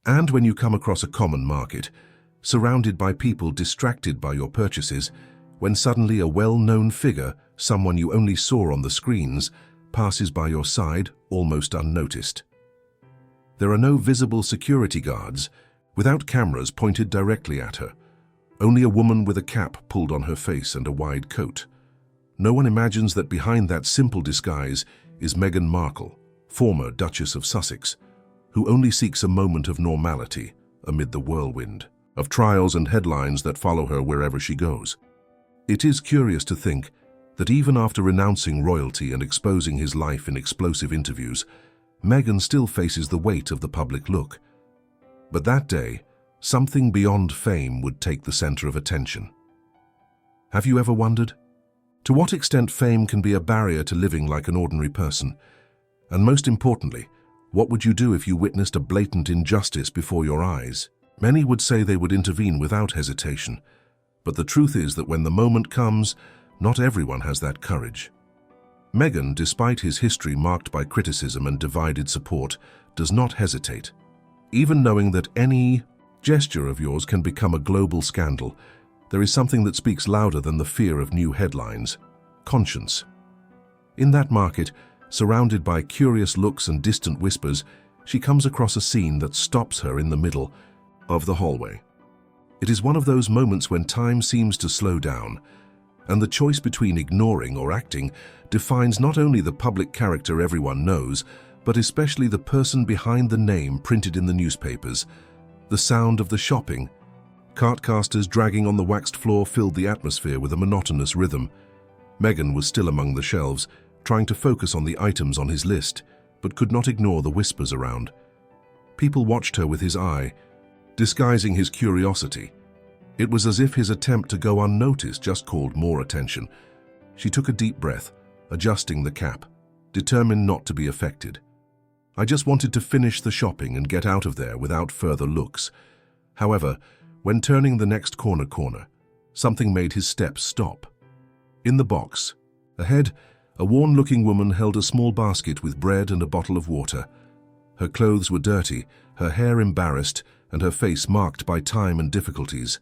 And when you come across a common market, surrounded by people distracted by your purchases, when suddenly a well-known figure, someone you only saw on the screens, passes by your side almost unnoticed. There are no visible security guards, without cameras pointed directly at her. Only a woman with a cap pulled on her face and a wide coat. No one imagines that behind that simple disguise is Meghan Markle, former Duchess of Sussex, who only seeks a moment of normality amid the whirlwind of trials and headlines that follow her wherever she goes. It is curious to think that even after renouncing royalty and exposing his life in explosive interviews, Meghan still faces the weight of the public look. But that day, something beyond fame would take the center of attention. Have you ever wondered? To what extent fame can be a barrier to living like an ordinary person? And most importantly, what would you do if you witnessed a blatant injustice before your eyes? Many would say they would intervene without hesitation. But the truth is that when the moment comes, not everyone has that courage. Meghan, despite his history marked by criticism and divided support, does not hesitate. Even knowing that any gesture of yours can become a global scandal, there is something that speaks louder than the fear of new headlines: conscience. In that market, surrounded by curious looks and distant whispers, she comes across a scene that stops her in the middle of the hallway. It is one of those moments when time seems to slow down, and the choice between ignoring or acting defines not only the public character everyone knows, but especially the person behind the name printed in the newspapers. The sound of the shopping. Cartcasters dragging on the waxed floor filled the atmosphere with a monotonous rhythm. Meghan was still among the shelves, trying to focus on the items on his list, but could not ignore the whispers around. People watched her with his eye, disguising his curiosity. It was as if his attempt to go unnoticed just called more attention. She took a deep breath, adjusting the cap, determined not to be affected. I just wanted to finish the shopping and get out of there without further looks. However, when turning the next corner, something made his steps stop. In the box, ahead, a worn-looking woman held a small basket with bread and a bottle of water. Her clothes were dirty, her hair embarrassed, and her face marked by time and difficulties.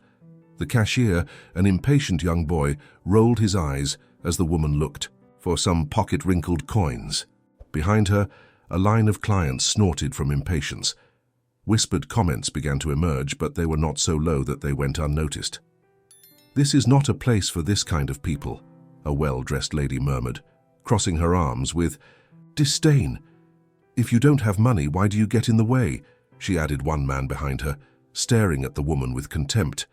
The cashier, an impatient young boy, rolled his eyes as the woman looked for some pocket-wrinkled coins. Behind her, a line of clients snorted from impatience. Whispered comments began to emerge, but they were not so low that they went unnoticed. "This is not a place for this kind of people," a well-dressed lady murmured, crossing her arms with disdain. "If you don't have money, why do you get in the way?" she added, one man behind her, staring at the woman with contempt.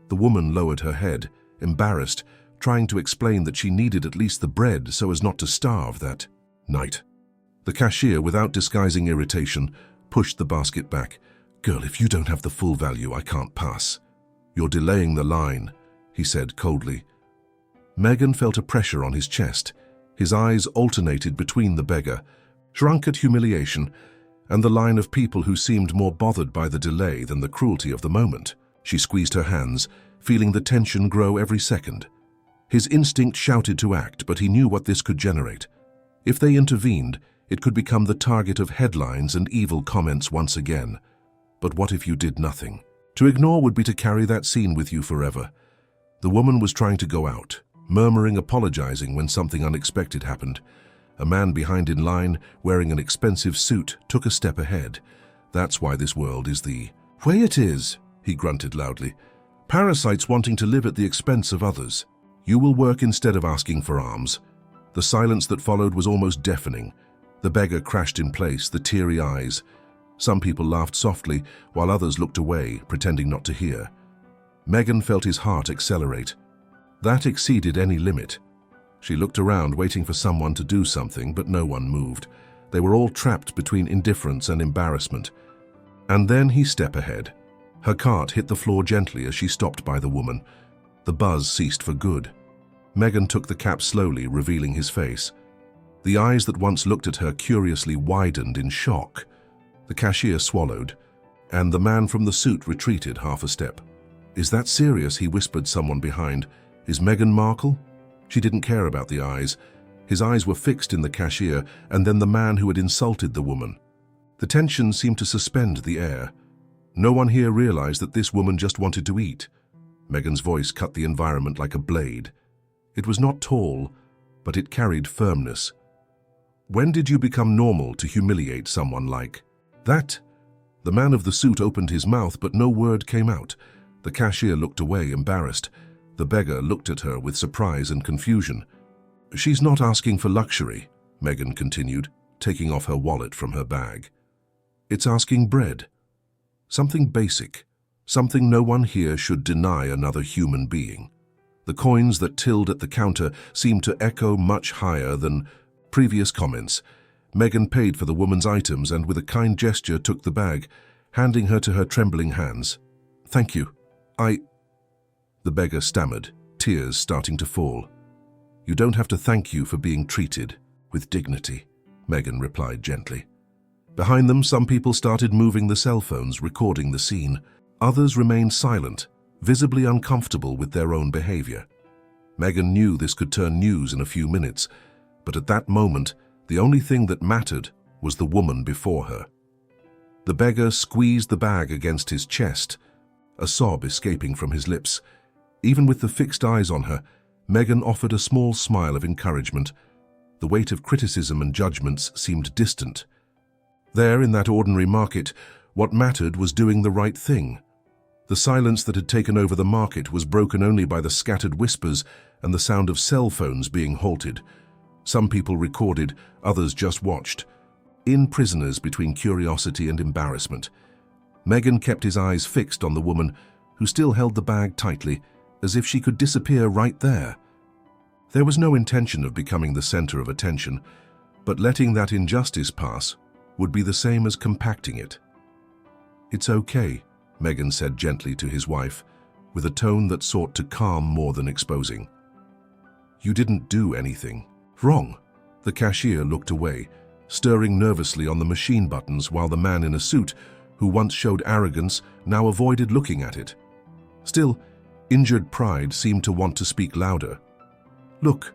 The woman lowered her head, embarrassed, trying to explain that she needed at least the bread so as not to starve that night. The cashier, without disguising irritation, pushed the basket back. "Girl, if you don't have the full value, I can't pass." "You're delaying the line," he said coldly. Meghan felt a pressure on his chest. His eyes alternated between the beggar, shrunk at humiliation, and the line of people who seemed more bothered by the delay than the cruelty of the moment. She squeezed her hands, feeling the tension grow every second. His instinct shouted to act, but he knew what this could generate. If they intervened, it could become the target of headlines and evil comments once again. But what if you did nothing? To ignore would be to carry that scene with you forever. The woman was trying to go out, murmuring, apologizing when something unexpected happened. A man behind in line, wearing an expensive suit, took a step ahead. "That's why this world is the way it is," he grunted loudly. "Parasites wanting to live at the expense of others. You will work instead of asking for alms." The silence that followed was almost deafening. The beggar crashed in place, the teary eyes. Some people laughed softly, while others looked away, pretending not to hear. Meghan felt his heart accelerate. That exceeded any limit. She looked around, waiting for someone to do something, but no one moved. They were all trapped between indifference and embarrassment. And then he stepped ahead. Her cart hit the floor gently as she stopped by the woman. The buzz ceased for good. Meghan took the cap slowly, revealing his face. The eyes that once looked at her curiously widened in shock. The cashier swallowed, and the man from the suit retreated half a step. "Is that serious?" he whispered someone behind. "Is Meghan Markle?" She didn't care about the eyes. His eyes were fixed in the cashier and then the man who had insulted the woman. The tension seemed to suspend the air. No one here realized that this woman just wanted to eat. Meghan's voice cut the environment like a blade. It was not tall, but it carried firmness. When did you become normal to humiliate someone like that? The man of the suit opened his mouth, but no word came out. The cashier looked away, embarrassed. The beggar looked at her with surprise and confusion. She's not asking for luxury, Meghan continued, taking off her wallet from her bag. It's asking bread. Something basic, something no one here should deny another human being. The coins that tilled at the counter seemed to echo much higher than previous comments. Meghan paid for the woman's items and with a kind gesture took the bag, handing her to her trembling hands. Thank you. The beggar stammered, tears starting to fall. You don't have to thank you for being treated with dignity, Meghan replied gently. Behind them, some people started moving the cell phones, recording the scene. Others remained silent, visibly uncomfortable with their own behavior. Meghan knew this could turn news in a few minutes, but at that moment, the only thing that mattered was the woman before her. The beggar squeezed the bag against his chest, a sob escaping from his lips. Even with the fixed eyes on her, Meghan offered a small smile of encouragement. The weight of criticism and judgments seemed distant. There, in that ordinary market, what mattered was doing the right thing. The silence that had taken over the market was broken only by the scattered whispers and the sound of cell phones being halted. Some people recorded, others just watched, in prisoners between curiosity and embarrassment. Meghan kept his eyes fixed on the woman, who still held the bag tightly, as if she could disappear right there. There was no intention of becoming the center of attention, but letting that injustice pass would be the same as compacting it. It's okay, Meghan said gently to his wife, with a tone that sought to calm more than exposing. You didn't do anything wrong. The cashier looked away, stirring nervously on the machine buttons while the man in a suit, who once showed arrogance, now avoided looking at it. Still, injured pride seemed to want to speak louder. Look,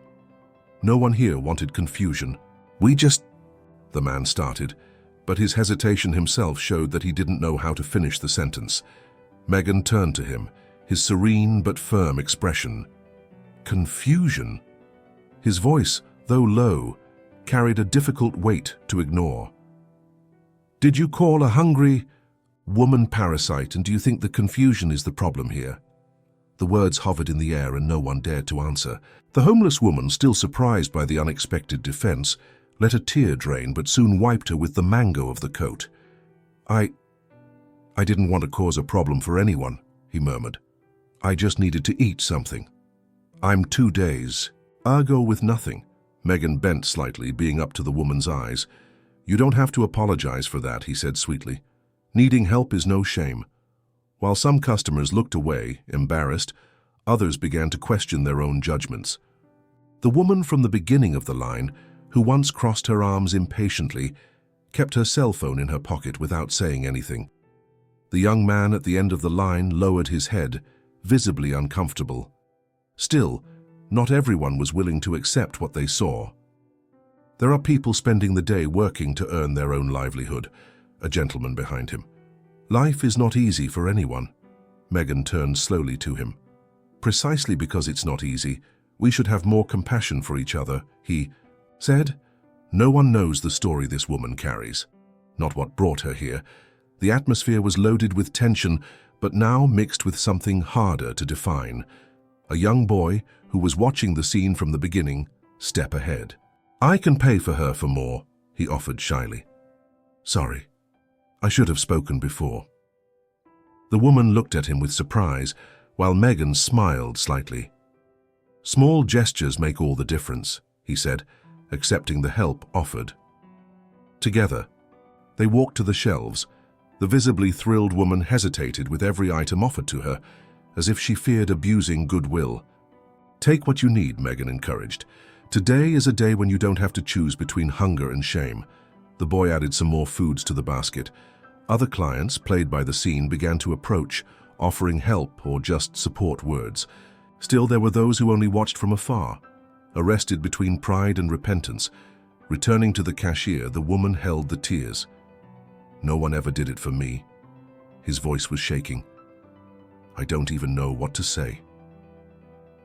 no one here wanted confusion. The man started, but his hesitation himself showed that he didn't know how to finish the sentence. Meghan turned to him, his serene but firm expression. Confusion? His voice, though low, carried a difficult weight to ignore. Did you call a hungry woman parasite, and do you think the confusion is the problem here? The words hovered in the air and no one dared to answer. The homeless woman, still surprised by the unexpected defense, let a tear drain but soon wiped her with the mango of the coat. I didn't want to cause a problem for anyone, he murmured. I just needed to eat something. I'm 2 days. I'll go with nothing. Meghan bent slightly, being up to the woman's eyes. You don't have to apologize for that, he said sweetly. Needing help is no shame. While some customers looked away, embarrassed, others began to question their own judgments. The woman from the beginning of the line, who once crossed her arms impatiently, kept her cell phone in her pocket without saying anything. The young man at the end of the line lowered his head, visibly uncomfortable. Still, not everyone was willing to accept what they saw. There are people spending the day working to earn their own livelihood, a gentleman behind him. Life is not easy for anyone. Meghan turned slowly to him. Precisely because it's not easy, we should have more compassion for each other, he said. No one knows the story this woman carries, not what brought her here. The atmosphere was loaded with tension, but now mixed with something harder to define. A young boy, who was watching the scene from the beginning, stepped ahead. I can pay for her for more, he offered shyly. Sorry, I should have spoken before. The woman looked at him with surprise, while Meghan smiled slightly. Small gestures make all the difference, he said, accepting the help offered. Together, they walked to the shelves. The visibly thrilled woman hesitated with every item offered to her, as if she feared abusing goodwill. Take what you need, Meghan encouraged. Today is a day when you don't have to choose between hunger and shame. The boy added some more foods to the basket. Other clients, played by the scene, began to approach, offering help or just support words. Still, there were those who only watched from afar, arrested between pride and repentance. Returning to the cashier, the woman held the tears. No one ever did it for me. His voice was shaking. "I don't even know what to say."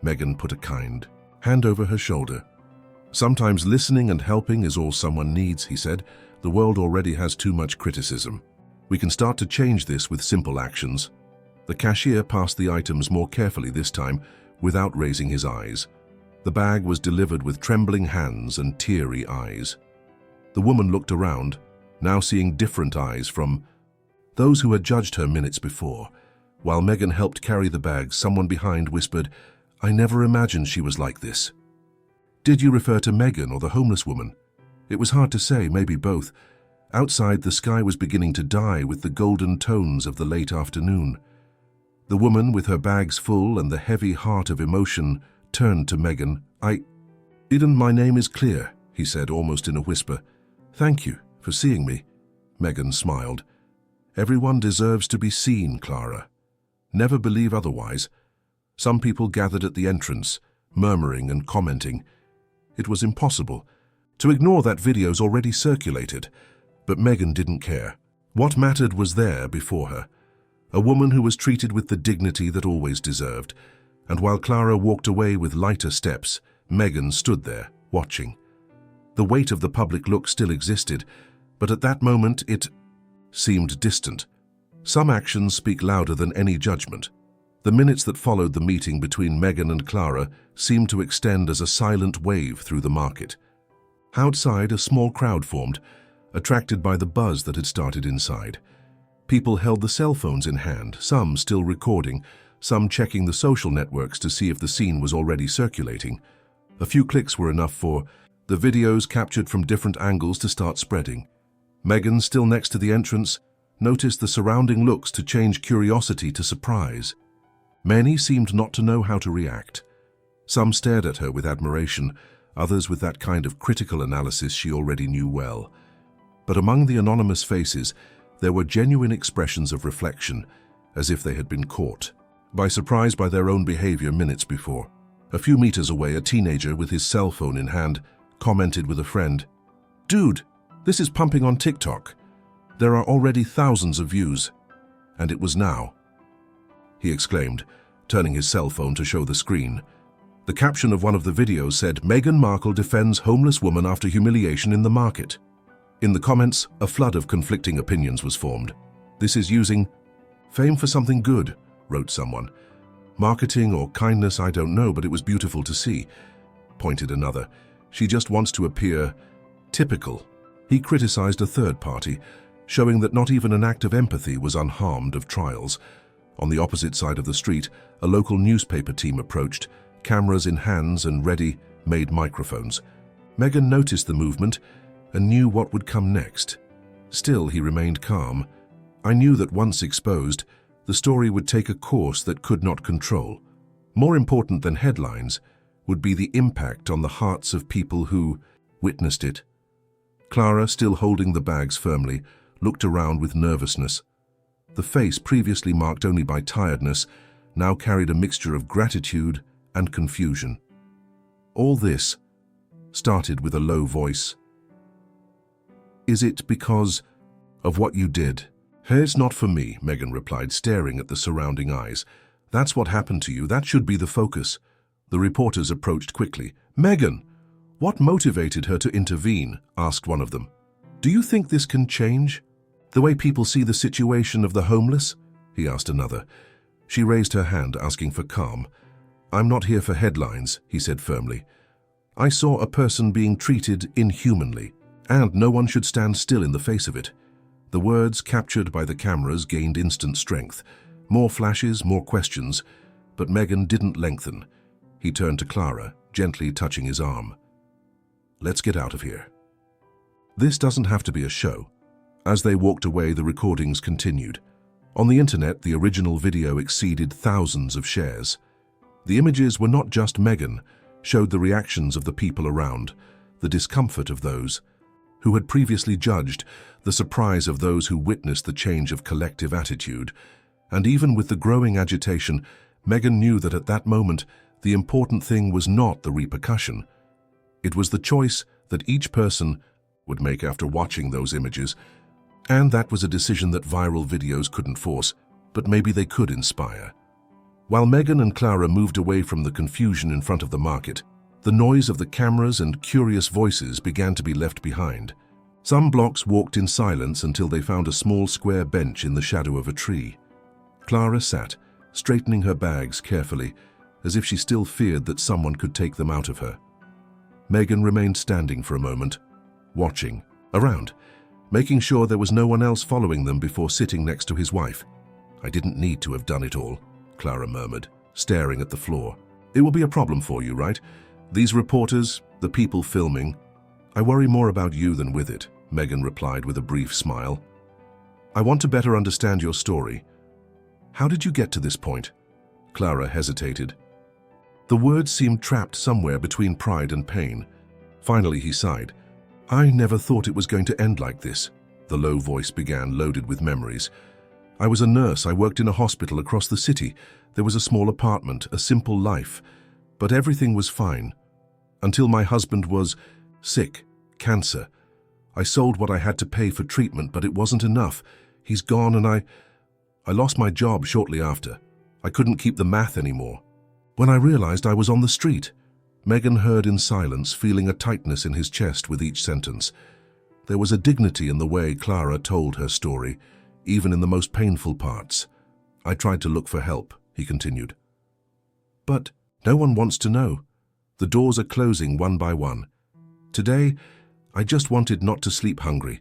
Meghan put a kind hand over her shoulder. "Sometimes listening and helping is all someone needs," he said. "The world already has too much criticism. We can start to change this with simple actions." The cashier passed the items more carefully this time, without raising his eyes. The bag was delivered with trembling hands and teary eyes. The woman looked around, now seeing different eyes from those who had judged her minutes before. While Meghan helped carry the bag, someone behind whispered, "I never imagined she was like this." Did you refer to Meghan or the homeless woman? It was hard to say, maybe both. Outside, the sky was beginning to die with the golden tones of the late afternoon. The woman, with her bags full and the heavy heart of emotion, turned to Meghan. My name is clear," he said almost in a whisper. "Thank you for seeing me." Meghan smiled. "Everyone deserves to be seen, Clara. Never believe otherwise." Some people gathered at the entrance, murmuring and commenting. It was impossible to ignore that videos already circulated, but Meghan didn't care. What mattered was there before her. A woman who was treated with the dignity that always deserved. And while Clara walked away with lighter steps, Meghan stood there, watching. The weight of the public look still existed, but at that moment it seemed distant. Some actions speak louder than any judgment. The minutes that followed the meeting between Meghan and Clara seemed to extend as a silent wave through the market. Outside, a small crowd formed, attracted by the buzz that had started inside. People held the cell phones in hand, some still recording, some checking the social networks to see if the scene was already circulating. A few clicks were enough for the videos captured from different angles to start spreading. Meghan, still next to the entrance, noticed the surrounding looks to change curiosity to surprise. Many seemed not to know how to react. Some stared at her with admiration, others with that kind of critical analysis she already knew well. But among the anonymous faces, there were genuine expressions of reflection, as if they had been caught by surprise by their own behavior minutes before. A few meters away, a teenager with his cell phone in hand commented with a friend, "Dude, this is pumping on TikTok. There are already thousands of views." And it was now, he exclaimed, turning his cell phone to show the screen. The caption of one of the videos said, "Meghan Markle defends homeless woman after humiliation in the market." In the comments, a flood of conflicting opinions was formed. "This is using fame for something good," wrote someone. "Marketing or kindness, I don't know, but it was beautiful to see," pointed another. "She just wants to appear typical." He criticized a third party, showing that not even an act of empathy was unharmed of trials. On the opposite side of the street, a local newspaper team approached, cameras in hands and ready-made microphones. Meghan noticed the movement and knew what would come next. Still, he remained calm. "I knew that once exposed, the story would take a course that could not control. More important than headlines would be the impact on the hearts of people who witnessed it." Clara, still holding the bags firmly, looked around with nervousness. The face, previously marked only by tiredness, now carried a mixture of gratitude and confusion. All this started with a low voice. "Is it because of what you did?" "It's not for me," Meghan replied, staring at the surrounding eyes. "That's what happened to you. That should be the focus." The reporters approached quickly. "Meghan, what motivated her to intervene?" asked one of them. "Do you think this can change the way people see the situation of the homeless?" he asked another. She raised her hand, asking for calm. "I'm not here for headlines," he said firmly. "I saw a person being treated inhumanly, and no one should stand still in the face of it." The words captured by the cameras gained instant strength. More flashes, more questions, but Meghan didn't lengthen. He turned to Clara, gently touching his arm. "Let's get out of here. This doesn't have to be a show." As they walked away, the recordings continued. On the internet, the original video exceeded thousands of shares. The images were not just Meghan, showed the reactions of the people around, the discomfort of those who had previously judged, the surprise of those who witnessed the change of collective attitude. And even with the growing agitation, Meghan knew that at that moment, the important thing was not the repercussion. It was the choice that each person would make after watching those images. And that was a decision that viral videos couldn't force, but maybe they could inspire. While Meghan and Clara moved away from the confusion in front of the market, the noise of the cameras and curious voices began to be left behind. Some blocks walked in silence until they found a small square bench in the shadow of a tree. Clara sat, straightening her bags carefully, as if she still feared that someone could take them out of her. Meghan remained standing for a moment, watching around, making sure there was no one else following them before sitting next to his wife. "I didn't need to have done it all," Clara murmured, staring at the floor. "It will be a problem for you, right? These reporters, the people filming." "I worry more about you than with it," Meghan replied with a brief smile. "I want to better understand your story. How did you get to this point?" Clara hesitated. The words seemed trapped somewhere between pride and pain. Finally he sighed. "I never thought it was going to end like this," the low voice began, loaded with memories. "I was a nurse. I worked in a hospital across the city. There was a small apartment, a simple life. But everything was fine. Until my husband was sick, cancer. I sold what I had to pay for treatment, but it wasn't enough. He's gone and I lost my job shortly after. I couldn't keep the math anymore. When I realized I was on the street." Meghan heard in silence, feeling a tightness in his chest with each sentence. There was a dignity in the way Clara told her story, even in the most painful parts. "I tried to look for help," he continued. "But no one wants to know. The doors are closing one by one. Today, I just wanted not to sleep hungry."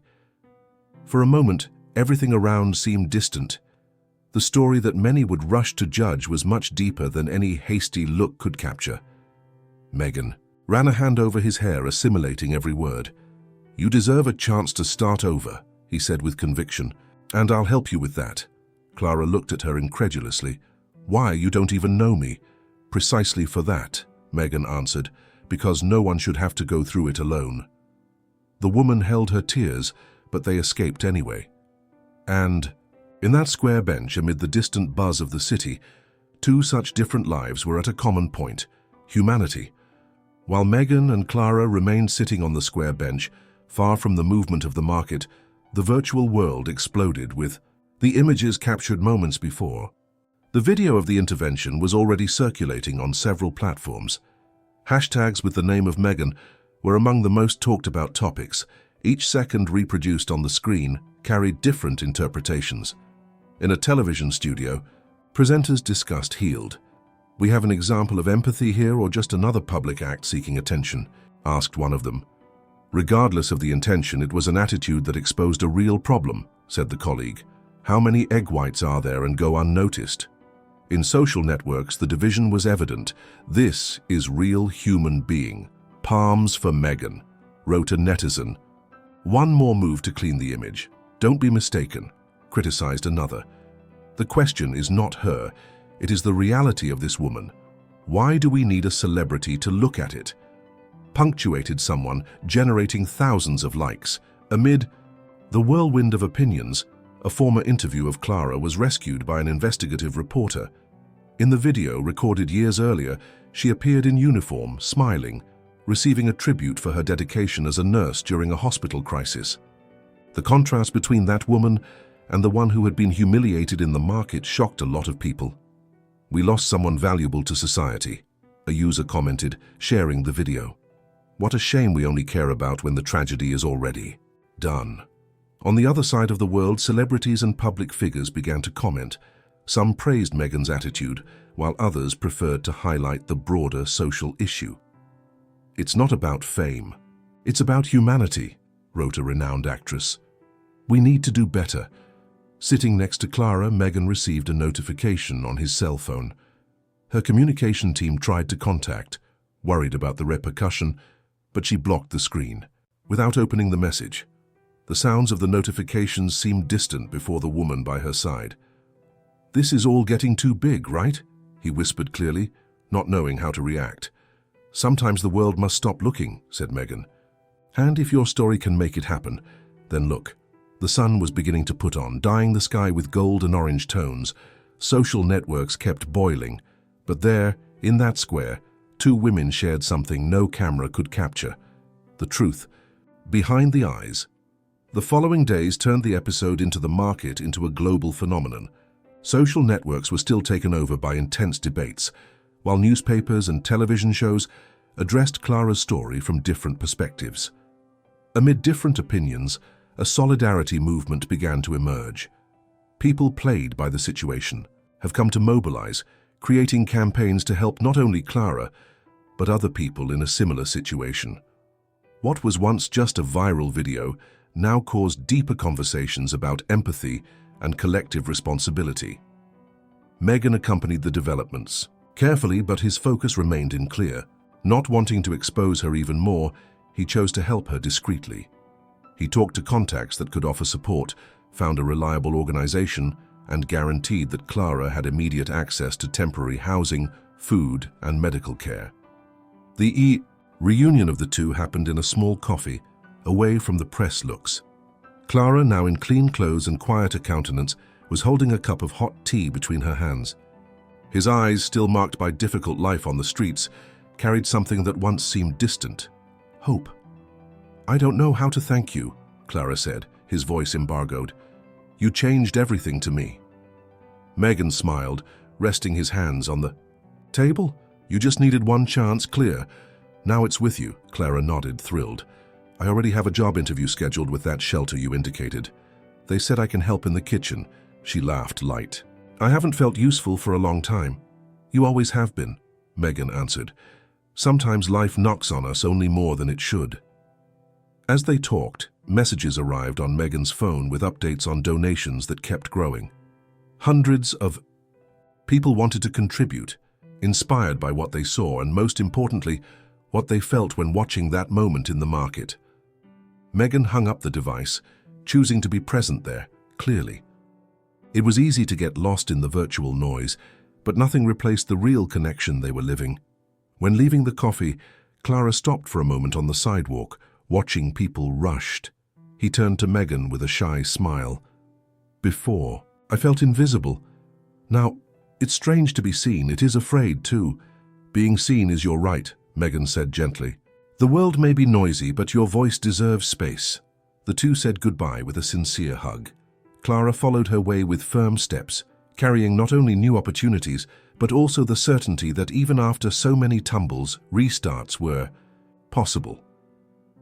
For a moment, everything around seemed distant. The story that many would rush to judge was much deeper than any hasty look could capture. Meghan ran a hand over his hair, assimilating every word. "You deserve a chance to start over," he said with conviction, "and I'll help you with that." Clara looked at her incredulously. "Why, you don't even know me." "Precisely for that," Meghan answered, "because no one should have to go through it alone." The woman held her tears, but they escaped anyway. And in that square bench amid the distant buzz of the city, two such different lives were at a common point: humanity. While Meghan and Clara remained sitting on the square bench, far from the movement of the market, the virtual world exploded with the images captured moments before. The video of the intervention was already circulating on several platforms. Hashtags with the name of Meghan were among the most talked about topics. Each second reproduced on the screen carried different interpretations. In a television studio, presenters discussed healed. "We have an example of empathy here, or just another public act seeking attention?" asked one of them. "Regardless of the intention, it was an attitude that exposed a real problem," said the colleague. "How many egg whites are there and go unnoticed?" In social networks, the division was evident. "This is real human being. Palms for Meghan," wrote a netizen. "One more move to clean the image. Don't be mistaken," criticized another. "The question is not her. It is the reality of this woman. Why do we need a celebrity to look at it?" Punctuated someone, generating thousands of likes. Amid the whirlwind of opinions, a former interview of Clara was rescued by an investigative reporter. In the video, recorded years earlier, she appeared in uniform, smiling, receiving a tribute for her dedication as a nurse during a hospital crisis. The contrast between that woman and the one who had been humiliated in the market shocked a lot of people. "We lost someone valuable to society," a user commented, sharing the video. "What a shame we only care about when the tragedy is already done." On the other side of the world, celebrities and public figures began to comment. Some praised Meghan's attitude, while others preferred to highlight the broader social issue. "It's not about fame. It's about humanity," wrote a renowned actress. "We need to do better." Sitting next to Clara, Meghan received a notification on his cell phone. Her communication team tried to contact, worried about the repercussion, but she blocked the screen. Without opening the message, the sounds of the notifications seemed distant before the woman by her side. "This is all getting too big, right?" he whispered clearly, not knowing how to react. "Sometimes the world must stop looking," said Meghan. "And if your story can make it happen, then look." The sun was beginning to put on, dyeing the sky with gold and orange tones. Social networks kept boiling, but there, in that square, two women shared something no camera could capture: the truth behind the eyes. The following days turned the episode into the market into a global phenomenon. Social networks were still taken over by intense debates, while newspapers and television shows addressed Clara's story from different perspectives. Amid different opinions, a solidarity movement began to emerge. People plagued by the situation have come to mobilize, creating campaigns to help not only Clara, but other people in a similar situation. What was once just a viral video now caused deeper conversations about empathy and collective responsibility. Meghan accompanied the developments, carefully, but his focus remained clear. Not wanting to expose her even more, he chose to help her discreetly. He talked to contacts that could offer support, found a reliable organization, and guaranteed that Clara had immediate access to temporary housing, food, and medical care. The reunion of the two happened in a small coffee, away from the press looks. Clara, now in clean clothes and quieter countenance, was holding a cup of hot tea between her hands. His eyes, still marked by difficult life on the streets, carried something that once seemed distant: hope. "I don't know how to thank you," Clara said, his voice embargoed. "You changed everything to me." Meghan smiled, resting his hands on the table. "You just needed one chance, clear. Now it's with you," Clara nodded, thrilled. "I already have a job interview scheduled with that shelter you indicated. They said I can help in the kitchen." She laughed light. "I haven't felt useful for a long time." "You always have been," Meghan answered. "Sometimes life knocks on us only more than it should." As they talked, messages arrived on Meghan's phone with updates on donations that kept growing. Hundreds of people wanted to contribute, inspired by what they saw and, most importantly, what they felt when watching that moment in the market. Meghan hung up the device, choosing to be present there, clearly. It was easy to get lost in the virtual noise, but nothing replaced the real connection they were living. When leaving the coffee, Clara stopped for a moment on the sidewalk, watching people rushed. He turned to Meghan with a shy smile. "Before, I felt invisible. Now, it's strange to be seen. It is afraid, too. Being seen is your right," Meghan said gently. "The world may be noisy, but your voice deserves space." The two said goodbye with a sincere hug. Clara followed her way with firm steps, carrying not only new opportunities, but also the certainty that even after so many tumbles, restarts were possible.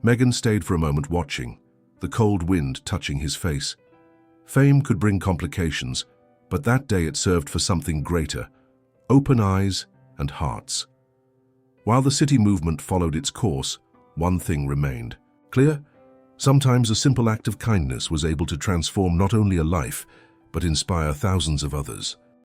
Meghan stayed for a moment watching, the cold wind touching his face. Fame could bring complications, but that day it served for something greater: open eyes and hearts. While the city movement followed its course, one thing remained clear. Sometimes a simple act of kindness was able to transform not only a life, but inspire thousands of others.